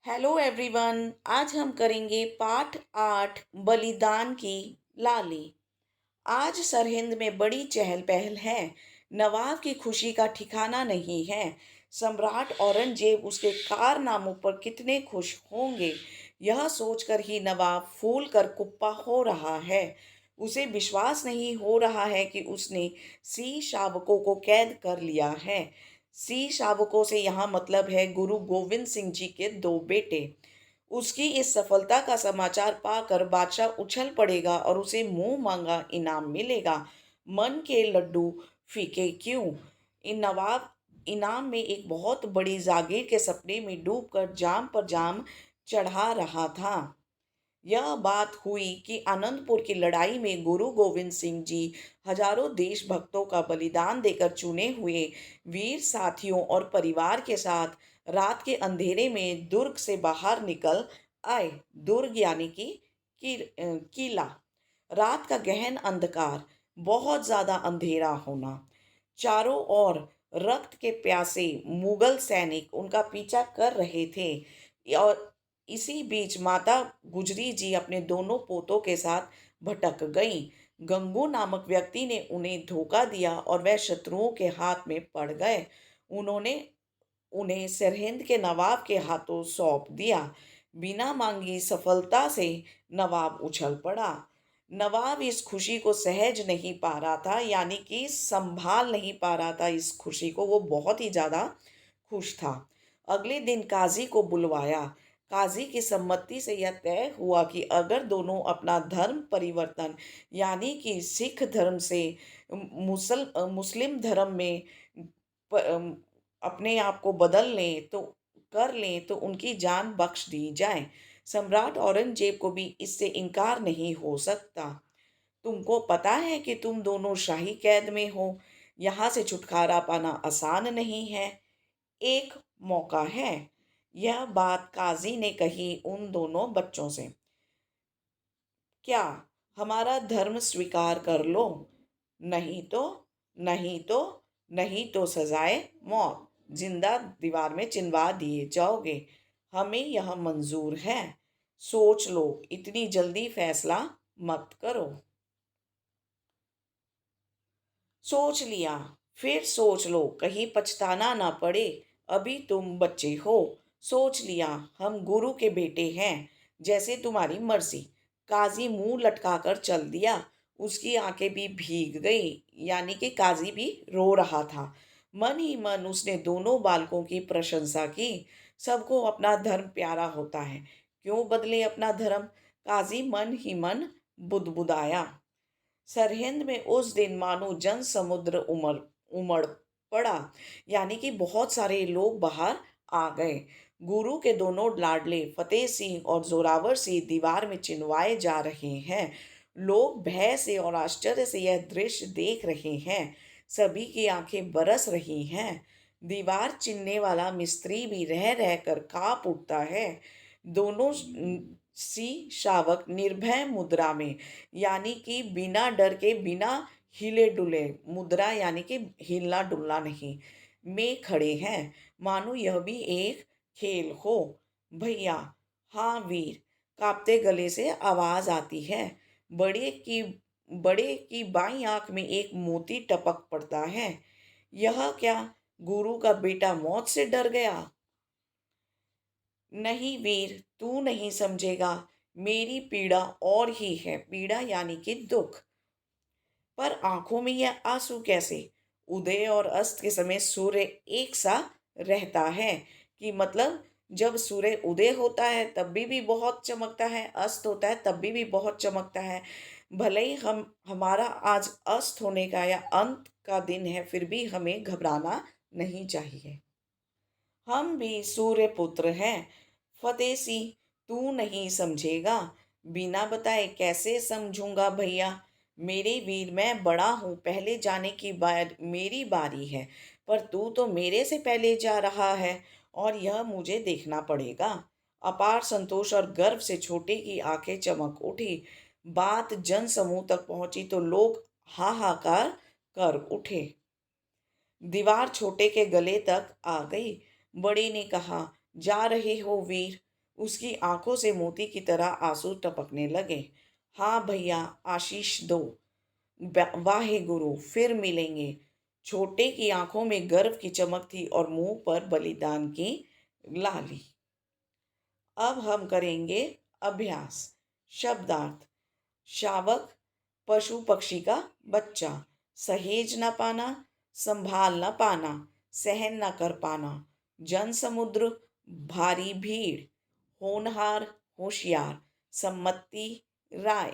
Hello everyone. आज हम करेंगे पाठ 8 बलिदान की लाली। आज सरहिंद में बड़ी चहल पहल है। नवाब की खुशी का ठिकाना नहीं है। सम्राट औरंगजेब उसके कारनामों पर कितने खुश होंगे, यह सोचकर ही नवाब फूल कर कुप्पा हो रहा है। उसे विश्वास नहीं हो रहा है कि उसने सी शावकों को कैद कर लिया है। सी शावकों से यहाँ मतलब है गुरु गोविंद सिंह जी के दो बेटे। उसकी इस सफलता का समाचार पाकर बादशाह उछल पड़ेगा और उसे मुंह मांगा इनाम मिलेगा। मन के लड्डू फीके क्यों। इन नवाब इनाम में एक बहुत बड़ी जागीर के सपने में डूबकर जाम पर जाम चढ़ा रहा था। यह बात हुई कि आनंदपुर की लड़ाई में गुरु गोविंद सिंह जी हजारों देशभक्तों का बलिदान देकर चुने हुए वीर साथियों और परिवार के साथ रात के अंधेरे में दुर्ग से बाहर निकल आए। दुर्ग यानी कि किला। रात का गहन अंधकार, बहुत ज्यादा अंधेरा होना, चारों ओर रक्त के प्यासे मुगल सैनिक उनका पीछा कर रहे थे। और इसी बीच माता गुजरी जी अपने दोनों पोतों के साथ भटक गईं। गंगू नामक व्यक्ति ने उन्हें धोखा दिया और वह शत्रुओं के हाथ में पड़ गए। उन्होंने उन्हें सरहिंद के नवाब के हाथों सौंप दिया। बिना मांगी सफलता से नवाब उछल पड़ा। नवाब इस खुशी को सहज नहीं पा रहा था, यानी कि संभाल नहीं पा रहा था इस खुशी को। वो बहुत ही ज्यादा खुश था। अगले दिन काजी को बुलवाया। काजी की सम्मति से यह तय हुआ कि अगर दोनों अपना धर्म परिवर्तन यानी कि सिख धर्म से मुस्लिम धर्म में अपने आप को बदल लें तो कर लें तो उनकी जान बख्श दी जाए। सम्राट औरंगजेब को भी इससे इनकार नहीं हो सकता। तुमको पता है कि तुम दोनों शाही कैद में हो। यहाँ से छुटकारा पाना आसान नहीं है। एक मौका है। यह बात काजी ने कही उन दोनों बच्चों से। क्या हमारा धर्म स्वीकार कर लो? नहीं तो, नहीं तो, नहीं तो सजाए मौत, जिंदा दीवार में चिनवा दिए जाओगे। हमें यह मंजूर है। सोच लो, इतनी जल्दी फैसला मत करो। सोच लिया? फिर सोच लो, कहीं पछताना ना पड़े। अभी तुम बच्चे हो। सोच लिया? हम गुरु के बेटे हैं। जैसे तुम्हारी मर्जी। काजी मुंह लटकाकर चल दिया। उसकी आंखें भी भीग गई, यानी कि काजी भी रो रहा था। मन ही मन उसने दोनों बालकों की प्रशंसा की। सबको अपना धर्म प्यारा होता है, क्यों बदले अपना धर्म। काजी मन ही मन बुदबुदाया। सरहिंद में उस दिन मानो जन समुद्र उमड़ उमड़ पड़ा, यानी कि बहुत सारे लोग बाहर आ गए। गुरु के दोनों लाडले फतेह सिंह और जोरावर सिंह दीवार में चिनवाए जा रहे हैं। लोग भय से और आश्चर्य से यह दृश्य देख रहे हैं। सभी की आंखें बरस रही हैं। दीवार चिनने वाला मिस्त्री भी रह रहकर कांप उठता है। दोनों सी शावक निर्भय मुद्रा में, यानी कि बिना डर के, बिना हिले डुले, मुद्रा यानी कि हिलना डुलना नहीं, में खड़े हैं, मानो यह भी एक खेल हो। भैया। हाँ वीर। कांपते गले से आवाज आती है। बड़े की बड़े की बाईं आंख में एक मोती टपक पड़ता है। यह क्या? गुरु का बेटा मौत से डर गया? नहीं वीर, तू नहीं समझेगा। मेरी पीड़ा और ही है। पीड़ा यानी कि दुख। पर आंखों में यह आंसू कैसे? उदय और अस्त के समय सूर्य एक सा रहता है। कि मतलब जब सूर्य उदय होता है तब भी बहुत चमकता है, अस्त होता है तब भी बहुत चमकता है। भले ही हमारा आज अस्त होने का या अंत का दिन है, फिर भी हमें घबराना नहीं चाहिए। हम भी सूर्य पुत्र हैं। फतेह सिंह, तू नहीं समझेगा। बिना बताए कैसे समझूंगा भैया। मेरे वीर, मैं बड़ा हूँ, पहले जाने की बार मेरी बारी है। पर तू तो मेरे से पहले जा रहा है और यह मुझे देखना पड़ेगा। अपार संतोष और गर्व से छोटे की आंखें चमक उठी। बात जन समूह तक पहुंची तो लोग हाहाकार कर उठे। दीवार छोटे के गले तक आ गई। बड़े ने कहा, जा रहे हो वीर? उसकी आंखों से मोती की तरह आंसू टपकने लगे। हाँ भैया, आशीष दो। वाहे गुरु, फिर मिलेंगे। छोटे की आंखों में गर्व की चमक थी और मुंह पर बलिदान की लाली। अब हम करेंगे अभ्यास। शब्दार्थ। शावक, पशु पक्षी का बच्चा। सहेज न पाना, संभाल न पाना, सहन न कर पाना। जन समुद्र, भारी भीड़। होनहार, होशियार। सम्मति, राय।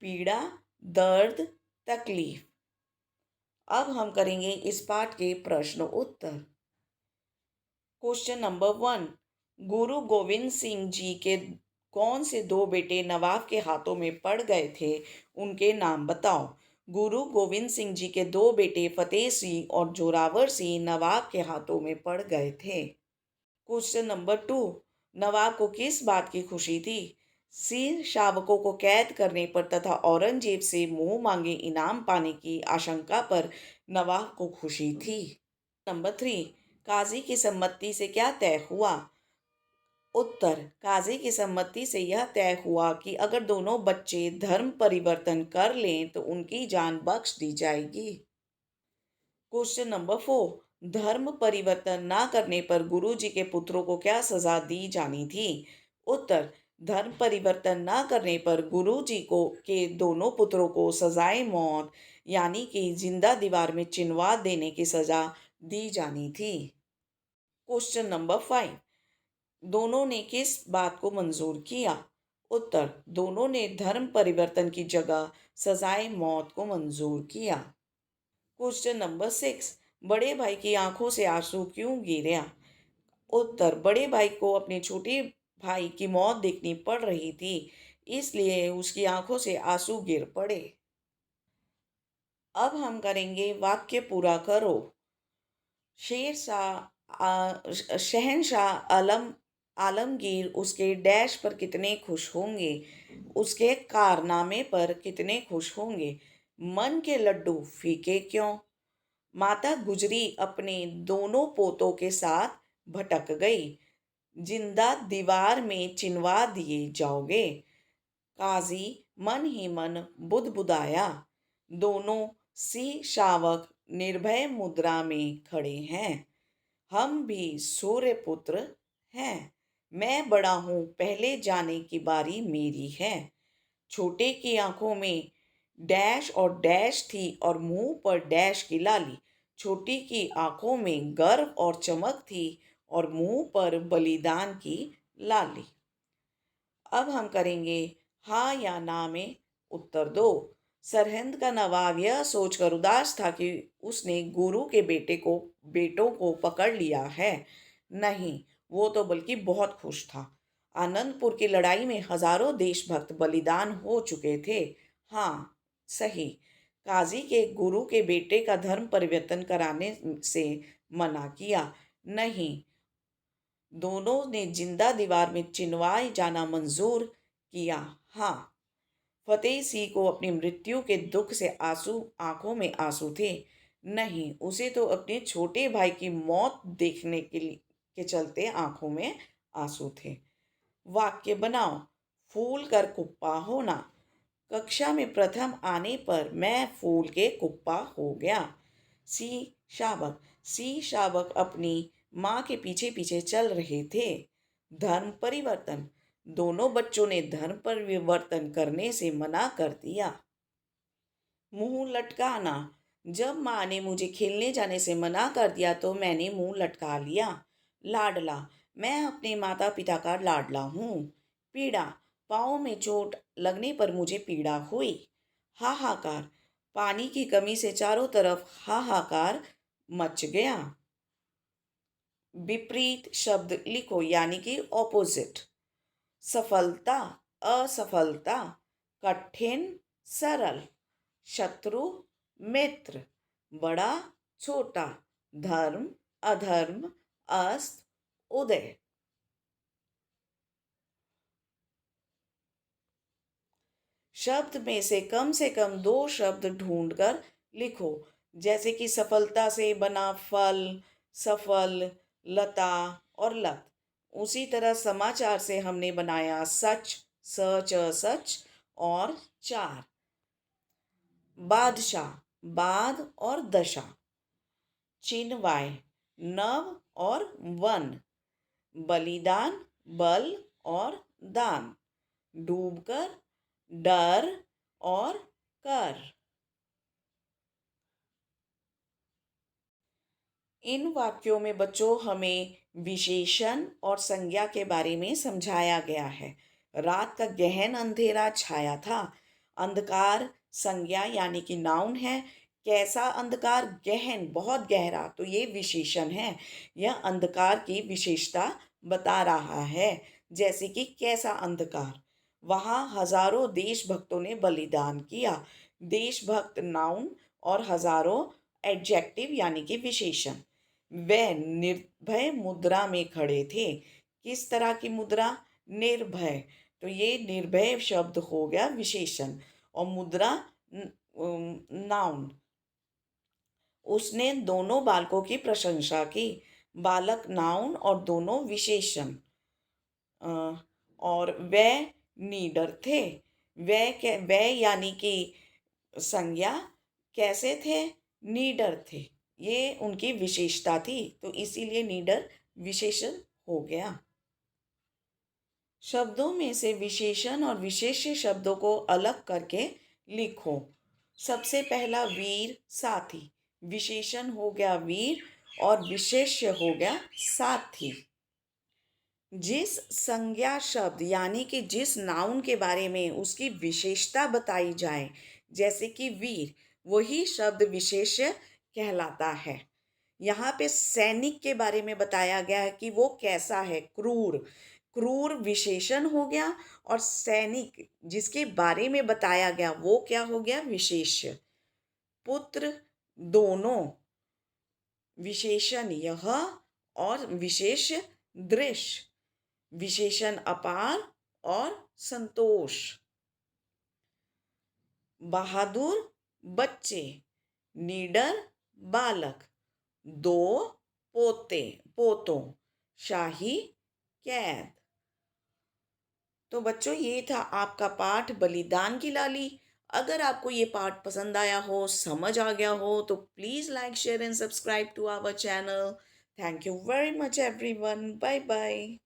पीड़ा, दर्द, तकलीफ। अब हम करेंगे इस पाठ के प्रश्न उत्तर। Question number 1। गुरु गोविंद सिंह जी के कौन से दो बेटे नवाब के हाथों में पड़ गए थे, उनके नाम बताओ। गुरु गोविंद सिंह जी के दो बेटे फतेह सिंह और जोरावर सिंह नवाब के हाथों में पड़ गए थे। Question number 2। नवाब को किस बात की खुशी थी? सिंह शावकों को कैद करने पर तथा औरंगजेब से मुंह मांगे इनाम पाने की आशंका पर नवाब को खुशी थी। नंबर 3। काजी की सम्मति से क्या तय हुआ? उत्तर। काजी की सम्मति से यह तय हुआ कि अगर दोनों बच्चे धर्म परिवर्तन कर लें तो उनकी जान बख्श दी जाएगी। Question number 4। धर्म परिवर्तन ना करने पर गुरु जी के पुत्रों को क्या सजा दी जानी थी? उत्तर। धर्म परिवर्तन ना करने पर गुरु जी को के दोनों पुत्रों को सजाए मौत यानी कि जिंदा दीवार में चिनवा देने की सजा दी जानी थी। Question number 5। दोनों ने किस बात को मंजूर किया? उत्तर। दोनों ने धर्म परिवर्तन की जगह सजाए मौत को मंजूर किया। Question number 6। बड़े भाई की आंखों से आंसू क्यों गिरा? उत्तर। बड़े भाई को अपने छोटे भाई की मौत देखनी पड़ रही थी, इसलिए उसकी आंखों से आंसू गिर पड़े। अब हम करेंगे वाक्य पूरा करो। शेर शाह शहनशाह आलमगीर उसके डैश पर कितने खुश होंगे? उसके कारनामे पर कितने खुश होंगे? मन के लड्डू फीके क्यों? माता गुजरी अपने दोनों पोतों के साथ भटक गई। जिंदा दीवार में चिनवा दिए जाओगे। काजी मन ही मन बुदबुदाया। दोनों सी शावक निर्भय मुद्रा में खड़े हैं। हम भी सूर्य पुत्र हैं। मैं बड़ा हूं, पहले जाने की बारी मेरी है। छोटे की आंखों में डैश और डैश थी और मुंह पर डैश की लाली। छोटी की आंखों में गर्व और चमक थी और मुंह पर बलिदान की लाली। अब हम करेंगे हाँ या ना में उत्तर दो। सरहिंद का नवाब यह सोचकर उदास था कि उसने गुरु के बेटों को पकड़ लिया है। नहीं, वो तो बल्कि बहुत खुश था। आनंदपुर की लड़ाई में हजारों देशभक्त बलिदान हो चुके थे। हाँ, सही। काजी के गुरु के बेटे का धर्म परिवर्तन कराने से मना किया। नहीं, दोनों ने जिंदा दीवार में चिनवाए जाना मंजूर किया। हाँ, फतेह सिंह को अपनी मृत्यु के दुख से आंसू आंखों में आंसू थे। नहीं, उसे तो अपने छोटे भाई की मौत देखने के चलते आंखों में आंसू थे। वाक्य बनाओ। फूल कर कुप्पा होना। कक्षा में प्रथम आने पर मैं फूल के कुप्पा हो गया। सी शावक अपनी माँ के पीछे पीछे चल रहे थे। धर्म परिवर्तन। दोनों बच्चों ने धर्म परिवर्तन करने से मना कर दिया। मुंह लटकाना। जब माँ ने मुझे खेलने जाने से मना कर दिया तो मैंने मुंह लटका लिया। लाडला। मैं अपने माता पिता का लाडला हूँ। पीड़ा। पाँव में चोट लगने पर मुझे पीड़ा हुई। हाहाकार। पानी की कमी से चारों तरफ हाहाकार मच गया। विपरीत शब्द लिखो यानी कि ऑपोजिट। सफलता, असफलता। कठिन, सरल। शत्रु, मित्र। बड़ा, छोटा। धर्म, अधर्म। अस्त, उदय। शब्द में से कम दो शब्द ढूंढकर लिखो, जैसे कि सफलता से बना फल, सफल, लता और लत। उसी तरह समाचार से हमने बनाया सच, स च सच और चार। बादशाह, बाद और दशा। चिन्हवाय, नव और वन। बलिदान, बल और दान। डूबकर, डर और कर। इन वाक्यों में बच्चों हमें विशेषण और संज्ञा के बारे में समझाया गया है। रात का गहन अंधेरा छाया था। अंधकार संज्ञा यानी कि नाउन है। कैसा अंधकार? गहन, बहुत गहरा, तो ये विशेषण है। यह अंधकार की विशेषता बता रहा है। जैसे कि कैसा अंधकार? वहाँ हजारों देशभक्तों ने बलिदान किया। देशभक्त नाउन और हजारों एडजेक्टिव यानी कि विशेषण। वे निर्भय मुद्रा में खड़े थे। किस तरह की मुद्रा? निर्भय, तो ये निर्भय शब्द हो गया विशेषण और मुद्रा नाउन। उसने दोनों बालकों की प्रशंसा की। बालक नाउन और दोनों विशेषण। और वे नीडर थे। वे यानी कि संज्ञा। कैसे थे? नीडर थे। ये उनकी विशेषता थी, तो इसीलिए नीडर विशेषण हो गया। शब्दों में से विशेषण और विशेष्य शब्दों को अलग करके लिखो। सबसे पहला वीर, साथी। विशेषण हो गया वीर और विशेष्य हो गया साथी। जिस संज्ञा शब्द यानी कि जिस नाउन के बारे में उसकी विशेषता बताई जाए, जैसे कि वीर, वही शब्द विशेष्य कहलाता है। यहाँ पे सैनिक के बारे में बताया गया है कि वो कैसा है, क्रूर। क्रूर विशेषण हो गया और सैनिक जिसके बारे में बताया गया वो क्या हो गया? विशेष्य। पुत्र, दोनों। विशेषण यह और विशेष्य दृश्य। विशेषण अपार और संतोष। बहादुर, बच्चे। नीडर, बालक। दो पोतों। शाही, कैद। तो बच्चों ये था आपका पाठ बलिदान की लाली। अगर आपको ये पाठ पसंद आया हो, समझ आ गया हो, तो please like, share and subscribe to our channel. Thank you very much everyone. Bye bye.